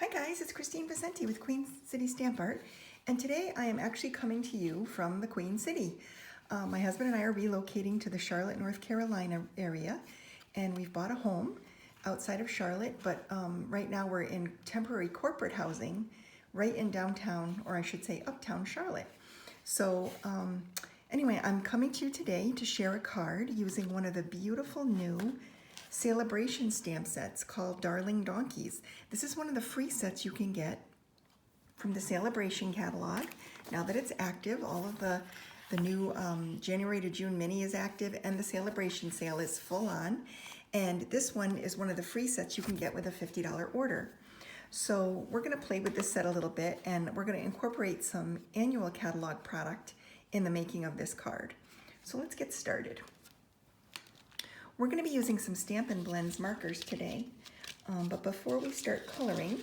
Hi guys, it's Kristine with Queen City Stamp Art, and today I am actually coming to you from the Queen City. My husband and I are relocating to the Charlotte, North Carolina area, and we've bought a home outside of Charlotte, but right now we're in temporary corporate housing right in downtown, or I should say uptown Charlotte. So anyway, I'm coming to you today to share a card using one of the beautiful new Sale-A-Bration stamp sets called Darling Donkeys. This is one of the free sets you can get from the Sale-A-Bration catalog. Now that it's active, all of the new January to June mini is active, and the Sale-A-Bration sale is full on. And this one is one of the free sets you can get with a $50 order. So we're going to play with this set a little bit, and we're going to incorporate some annual catalog product in the making of this card. So let's get started. We're going to be using some Stampin' Blends markers today, but before we start coloring,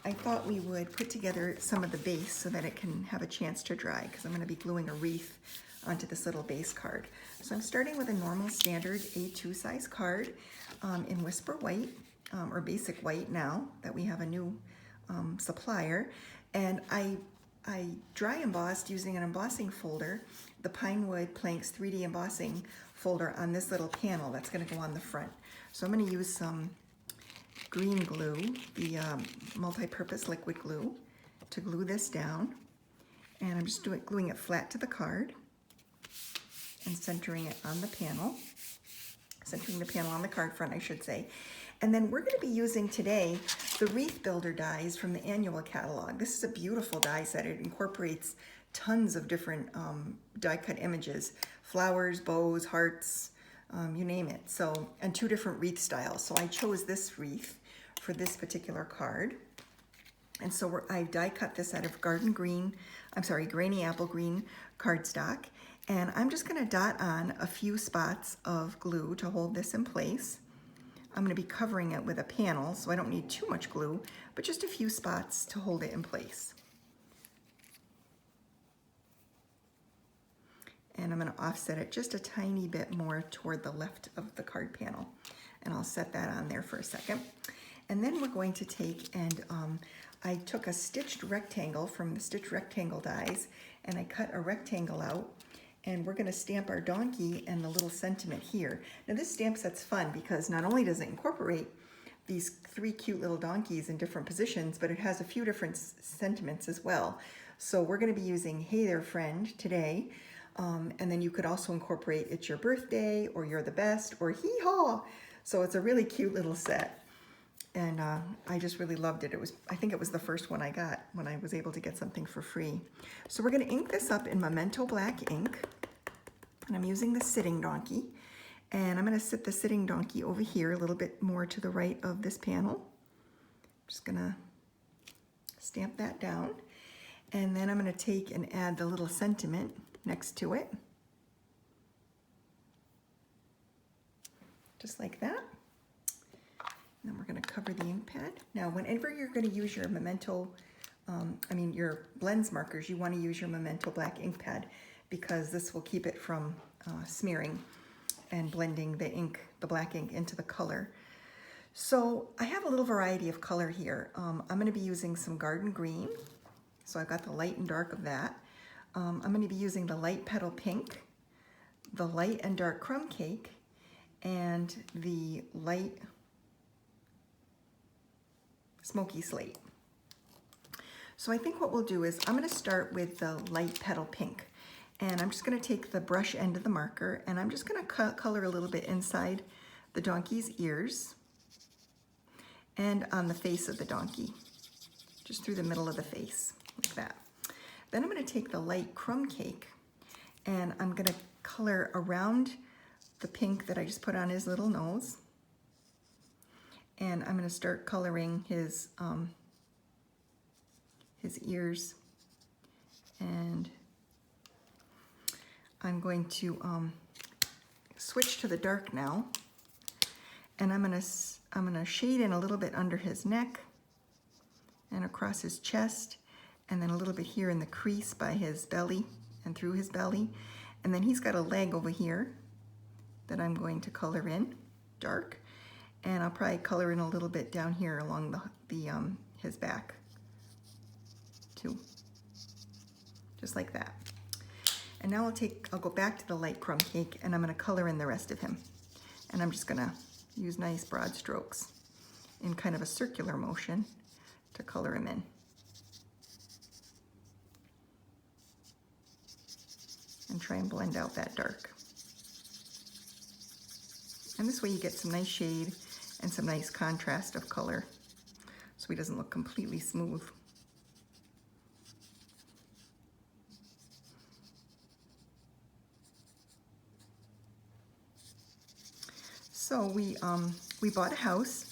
I thought we would put together some of the base so that it can have a chance to dry, because I'm going to be gluing a wreath onto this little base card. So I'm starting with a normal standard A2 size card in Whisper White, or Basic White now that we have a new supplier, and I dry embossed using an embossing folder, the Pinewood Planks 3D embossing folder on this little panel that's going to go on the front. So I'm going to use some green glue, the multi-purpose liquid glue, to glue this down. And I'm just gluing it flat to the card and centering it on the panel. Centering the panel on the card front, I should say. And then we're going to be using today the Wreath Builder dies from the annual catalog. This is a beautiful die set. It incorporates tons of different die cut images, flowers, bows, hearts, you name it. So, and two different wreath styles. So I chose this wreath for this particular card. And so I die cut this out of Granny Apple Green cardstock. And I'm just going to dot on a few spots of glue to hold this in place. I'm going to be covering it with a panel, so I don't need too much glue, but just a few spots to hold it in place. And I'm going to offset it just a tiny bit more toward the left of the card panel. And I'll set that on there for a second. And then we're going to take and I took a stitched rectangle from the Stitch Rectangle dies, and I cut a rectangle out. And we're going to stamp our donkey and the little sentiment here. Now this stamp set's fun because not only does it incorporate these three cute little donkeys in different positions, but it has a few different sentiments as well. So we're going to be using Hey There Friend today. And then you could also incorporate It's Your Birthday, or You're the Best, or Hee Haw. So it's a really cute little set. And I just really loved it. I think it was the first one I got when I was able to get something for free. So we're going to ink this up in Memento Black ink. And I'm using the Sitting Donkey. And I'm going to sit the Sitting Donkey over here a little bit more to the right of this panel. I'm just going to stamp that down. And then I'm going to take and add the little sentiment next to it. Just like that. And then we're going to cover the ink pad. Now, whenever you're going to use your your blends markers, you want to use your Memento Black ink pad, because this will keep it from smearing and blending the ink, the black ink, into the color. So I have a little variety of color here. I'm going to be using some garden green. So I've got the light and dark of that. I'm going to be using the light petal pink, the light and dark crumb cake, and the light smoky slate. So I think what we'll do is I'm going to start with the light petal pink, and I'm just going to take the brush end of the marker, and I'm just going to color a little bit inside the donkey's ears and on the face of the donkey, just through the middle of the face, like that. Then I'm going to take the light crumb cake, and I'm going to color around the pink that I just put on his little nose. And I'm going to start coloring his ears. And I'm going to switch to the dark now. And I'm going to shade in a little bit under his neck and across his chest, and then a little bit here in the crease by his belly and through his belly. And then he's got a leg over here that I'm going to color in dark. And I'll probably color in a little bit down here along the his back too, just like that. And now I'll go back to the light crumb cake and I'm gonna color in the rest of him. And I'm just gonna use nice broad strokes in kind of a circular motion to color him in. And try and blend out that dark. And this way you get some nice shade and some nice contrast of color, so he doesn't look completely smooth. So we bought a house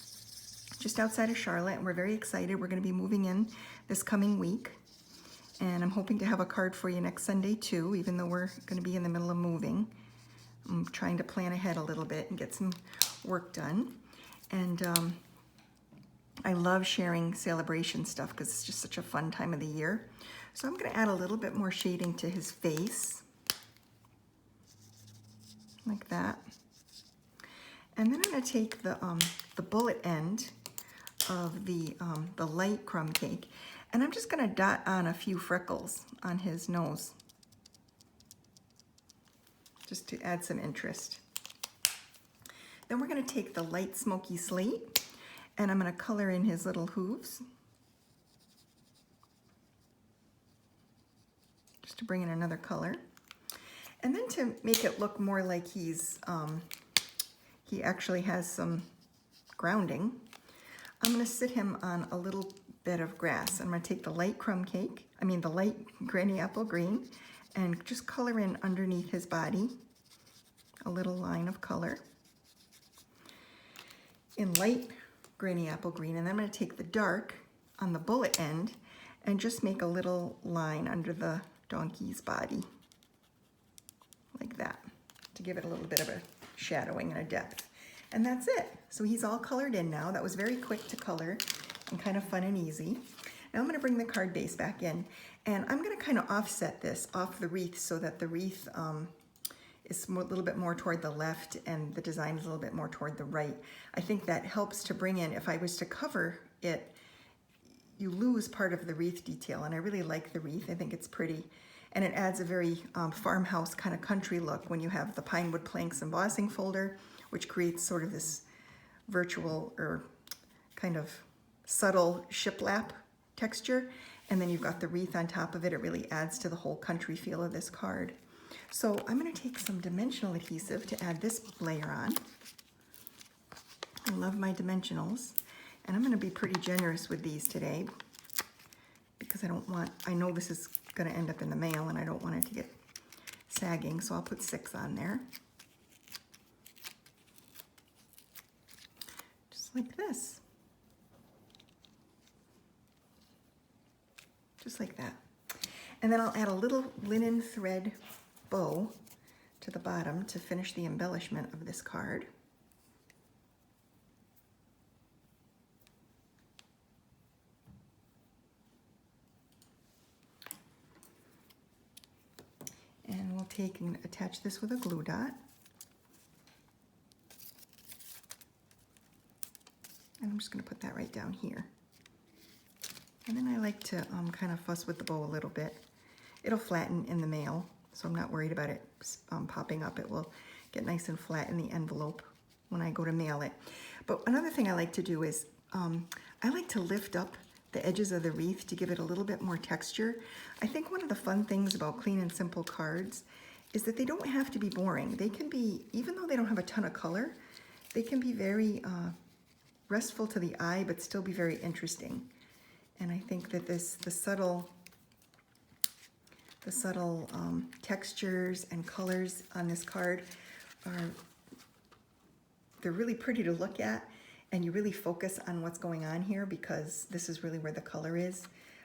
just outside of Charlotte, and we're very excited. We're going to be moving in this coming week, and I'm hoping to have a card for you next Sunday too, even though we're going to be in the middle of moving. I'm trying to plan ahead a little bit and get some work done. And I love sharing Sale-A-Bration stuff because it's just such a fun time of the year. So I'm going to add a little bit more shading to his face, like that. And then I'm going to take the bullet end of the light crumb cake, and I'm just going to dot on a few freckles on his nose, just to add some interest. Then we're going to take the light smoky slate, and I'm going to color in his little hooves, just to bring in another color. And then to make it look more like he actually has some grounding, I'm going to sit him on a little bed of grass. I'm going to take the light the light granny apple green, and just color in underneath his body a little line of color in light granny apple green. And then I'm going to take the dark on the bullet end and just make a little line under the donkey's body, like that, to give it a little bit of a shadowing and a depth. And that's it. So he's all colored in now. That was very quick to color and kind of fun and easy. Now I'm going to bring the card base back in, and I'm going to kind of offset this off the wreath so that the wreath is a little bit more toward the left and the design is a little bit more toward the right. I think that helps to bring in, if I was to cover it, you lose part of the wreath detail, and I really like the wreath. I think it's pretty. And it adds a very farmhouse kind of country look when you have the pine wood planks embossing folder, which creates sort of this virtual or kind of subtle shiplap texture. And then you've got the wreath on top of it. It really adds to the whole country feel of this card. So I'm going to take some dimensional adhesive to add this layer on. I love my dimensionals. And I'm going to be pretty generous with these today because I know this is going to end up in the mail and I don't want it to get sagging, so I'll put 6 on there. Just like this. Just like that. And then I'll add a little linen thread bow to the bottom to finish the embellishment of this card. And we'll take and attach this with a glue dot. And I'm just going to put that right down here. And then I like to kind of fuss with the bow a little bit. It'll flatten in the mail, so I'm not worried about it popping up. It will get nice and flat in the envelope when I go to mail it. But another thing I like to do is I like to lift up the edges of the wreath to give it a little bit more texture. I think one of the fun things about Clean and Simple cards is that they don't have to be boring. They can be, even though they don't have a ton of color, they can be very restful to the eye, but still be very interesting. And I think that the subtle textures and colors on this card they're really pretty to look at, and you really focus on what's going on here because this is really where the color is.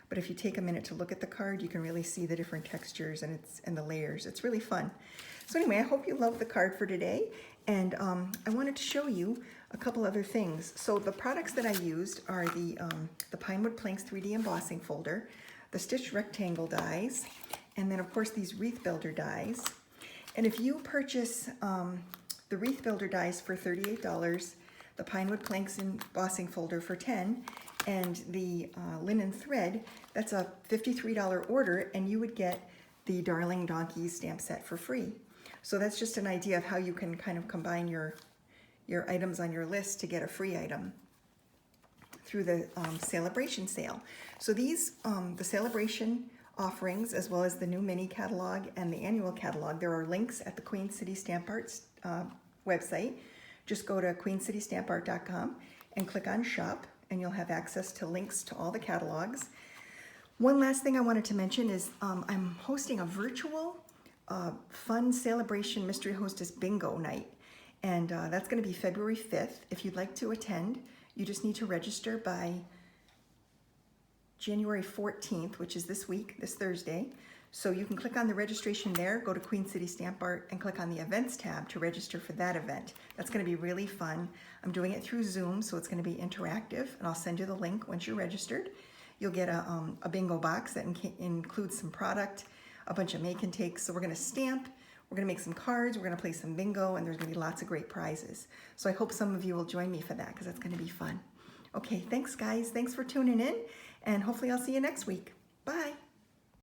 But if you take a minute to look at the card, you can really see the different textures and the layers. It's really fun. So anyway, I hope you love the card for today. And I wanted to show you a couple other things. So the products that I used are the Pinewood Planks 3D embossing folder, the stitched rectangle dies, and then of course these wreath builder dies. And if you purchase the wreath builder dies for $38, the Pinewood Planks embossing folder for $10, And the linen thread, that's a $53 order, and you would get the Darling Donkeys stamp set for free. So that's just an idea of how you can kind of combine your items on your list to get a free item through the Sale-A-Bration sale. So these, the Sale-A-Bration offerings, as well as the new mini catalog and the annual catalog, there are links at the Queen City Stamp Arts website. Just go to queencitystampart.com and click on shop, and you'll have access to links to all the catalogs. One last thing I wanted to mention is I'm hosting a virtual fun Sale-A-Bration Mystery Hostess Bingo night. And that's going to be February 5th. If you'd like to attend, you just need to register by January 14th, which is this week, this Thursday. So you can click on the registration there, go to Queen City Stamp Art, and click on the events tab to register for that event. That's going to be really fun. I'm doing it through Zoom, so it's going to be interactive, and I'll send you the link once you're registered. You'll get a bingo box that includes some product, a bunch of make and takes. So we're going to stamp, we're going to make some cards, we're going to play some bingo, and there's going to be lots of great prizes. So I hope some of you will join me for that, because that's going to be fun. Okay, thanks guys. Thanks for tuning in, and hopefully I'll see you next week. Bye.